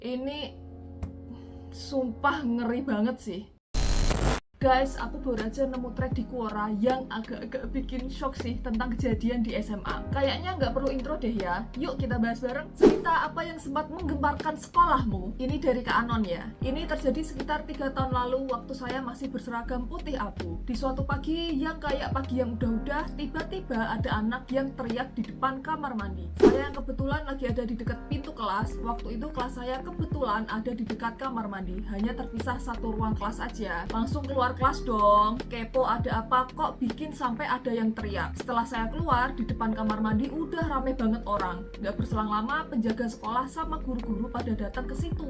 Ini sumpah ngeri banget sih. Guys, aku baru aja nemu thread di Quora yang agak-agak bikin shock sih tentang kejadian di SMA. Kayaknya nggak perlu intro deh ya. Yuk kita bahas bareng cerita apa yang sempat menggemparkan sekolahmu. Ini dari Kak Anon ya. Ini terjadi sekitar 3 tahun lalu waktu saya masih berseragam putih abu. Di suatu pagi yang kayak pagi yang udah-udah, tiba-tiba ada anak yang teriak di depan kamar mandi. Saya yang kebetulan lagi ada di dekat pintu kelas. Waktu itu kelas saya kebetulan ada di dekat kamar mandi. Hanya terpisah satu ruang kelas aja. Langsung keluar kelas dong, kepo ada apa kok bikin sampai ada yang teriak. Setelah saya keluar, di depan kamar mandi udah rame banget orang. Gak berselang lama, penjaga sekolah sama guru-guru pada datang ke situ.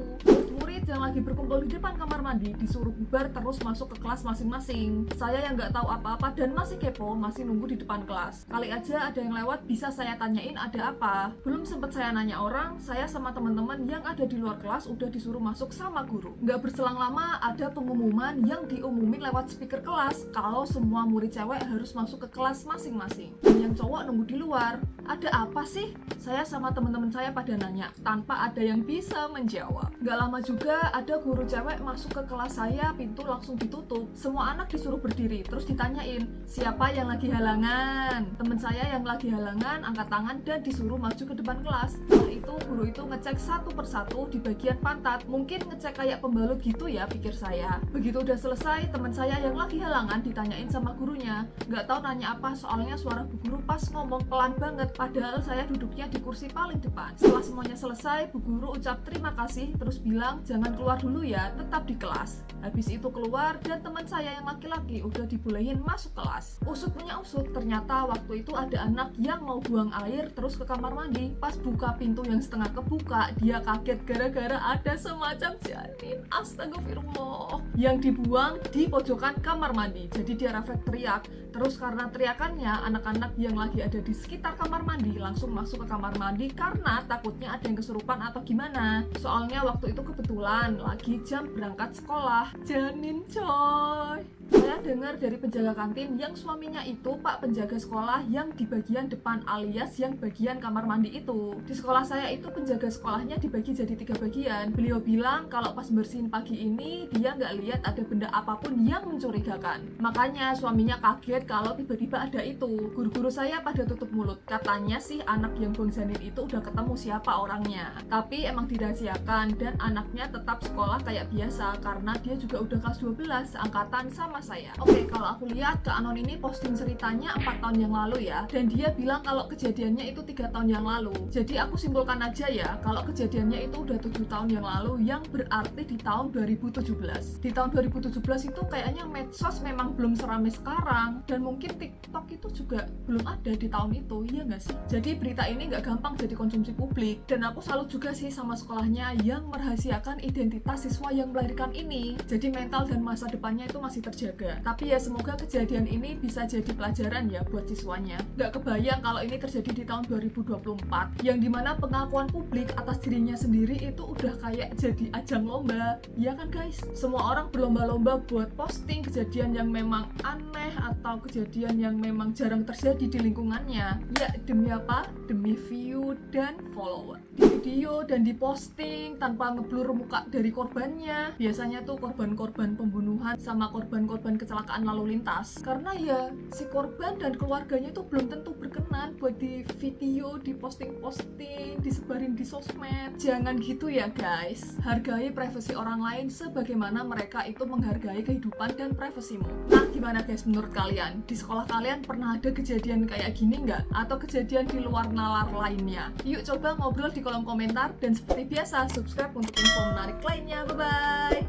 Murid yang lagi berkumpul di depan kamar mandi disuruh bubar terus masuk ke kelas masing-masing. Saya yang gak tahu apa-apa dan masih kepo, masih nunggu di depan kelas. Kali aja ada yang lewat bisa saya tanyain ada apa. Belum sempet saya nanya orang, saya sama teman-teman yang ada di luar kelas udah disuruh masuk sama guru. Gak berselang lama ada pengumuman yang diumumin lewat speaker kelas kalau semua murid cewek harus masuk ke kelas masing-masing. Dan yang cowok nunggu di luar. Ada apa sih? Saya sama teman-teman saya pada nanya tanpa ada yang bisa menjawab. Gak lama juga ada guru cewek masuk ke kelas saya, pintu langsung ditutup. Semua anak disuruh berdiri, terus ditanyain siapa yang lagi halangan. Temen saya yang lagi halangan angkat tangan dan disuruh maju ke depan kelas. Setelah itu guru itu ngecek satu persatu di bagian pantat. Mungkin ngecek kayak pembalut gitu ya, pikir saya. Begitu udah selesai, teman saya yang lagi halangan ditanyain sama gurunya. Gak tahu nanya apa, soalnya suara bu guru pas ngomong pelan banget, padahal saya duduknya di kursi paling depan. Setelah semuanya selesai, bu guru ucap terima kasih, terus bilang jangan keluar dulu ya, tetap di kelas. Habis itu keluar dan teman saya yang laki-laki udah dibolehin masuk kelas. Usut punya usut, ternyata waktu itu ada anak yang mau buang air terus ke kamar mandi. Pas buka pintu yang setengah kebuka, dia kaget gara-gara ada semacam janin, astagfirullah, yang dibuang di pojokan kamar mandi. Jadi dia refleks teriak. Terus karena teriakannya, anak-anak yang lagi ada di sekitar kamar mandi langsung masuk ke kamar mandi karena takutnya ada yang kesurupan atau gimana. Soalnya waktu itu kebetulan lagi jam berangkat sekolah. Janin coy. Saya dengar dari penjaga kantin yang suaminya itu pak penjaga sekolah yang di bagian depan alias yang bagian kamar mandi itu. Di sekolah saya itu penjaga sekolahnya dibagi jadi 3 bagian. Beliau bilang kalau pas bersihin pagi ini dia nggak lihat ada benda apapun yang mencurigakan. Makanya suaminya kaget kalau tiba-tiba ada itu. Guru-guru saya pada tutup mulut. Katanya sih anak yang buang janin itu udah ketemu siapa orangnya. Tapi emang dirahasiakan dan anaknya tetap sekolah kayak biasa karena dia juga udah kelas 12 angkatan sama saya. Oke, kalau aku lihat Kak Anon ini posting ceritanya 4 tahun yang lalu ya, dan dia bilang kalau kejadiannya itu 3 tahun yang lalu. Jadi aku simpulkan aja ya, kalau kejadiannya itu udah 7 tahun yang lalu, yang berarti di tahun 2017. Di tahun 2017 itu kayaknya medsos memang belum seramai sekarang, dan mungkin TikTok itu juga belum ada di tahun itu, iya nggak sih? Jadi berita ini nggak gampang jadi konsumsi publik, dan aku salut juga sih sama sekolahnya yang merahasiakan identitas siswa yang melahirkan ini. Jadi mental dan masa depannya itu masih terjaga. Tapi ya semoga kejadian ini bisa jadi pelajaran ya buat siswanya. Gak kebayang kalau ini terjadi di tahun 2024 yang dimana pengakuan publik atas dirinya sendiri itu udah kayak jadi ajang lomba. Ya kan guys? Semua orang berlomba-lomba buat posting kejadian yang memang aneh atau kejadian yang memang jarang terjadi di lingkungannya. Ya demi apa? Demi view dan follower. Di video dan di posting tanpa ngeblur muka dari korbannya. Biasanya tuh korban-korban pembunuhan sama korban-korban kecelakaan lalu lintas, karena ya si korban dan keluarganya itu belum tentu berkenan buat di video, di posting-posting, disebarin di sosmed. Jangan gitu ya guys, hargai privasi orang lain sebagaimana mereka itu menghargai kehidupan dan privasimu. Nah gimana guys menurut kalian? Di sekolah kalian pernah ada kejadian kayak gini nggak? Atau kejadian di luar nalar lainnya? Yuk coba ngobrol di kolom komentar, dan seperti biasa subscribe untuk info menarik lainnya. Bye bye.